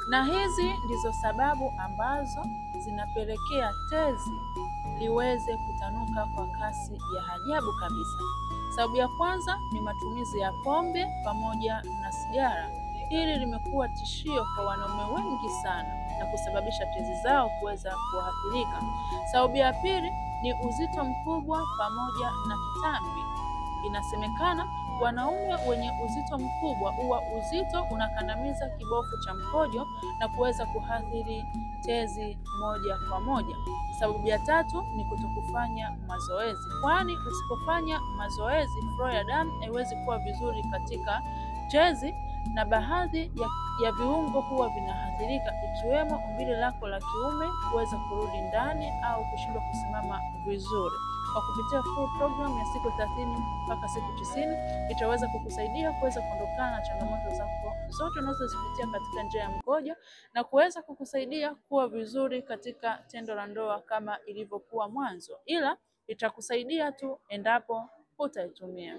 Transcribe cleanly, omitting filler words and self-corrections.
na hizi ndizo sababu ambazo zinapelekea tezi liweze kutanuka kwa kasi ya ajabu kabisa. Sababu ya kwanza ni matumizi ya pombe pamoja na sigara. Hili limekuwa tishio kwa wanaume wengi sana na kusababisha tezi zao kuweza kuathirika. Sababu ya pili ni uzito mkubwa pamoja na kitambi. Inasemekana wanaume wenye uzito mkubwa, huwa uzito unakandamiza kibofu cha mkojo na kuweza kuathiri tezi moja kwa moja. Sababu ya tatu ni kutokufanya mazoezi, kwani usipofanya mazoezi flow ya damu haiwezi kuwa vizuri katika tezi na baadhi ya viungo huwa vinaathirika, ikiwemo umbile lako la kiume kuweza kurudi ndani au kushindwa kusimama vizuri. Kwa kupitia full program ya siku 30 mpaka siku 90 itaweza kukusaidia kuweza kuondokana na changamoto zako zote unazozipitia katika njia ya mkojo na kuweza kukusaidia kuwa vizuri katika tendo la ndoa kama ilivyokuwa mwanzo, ila itakusaidia tu endapo utaitumia.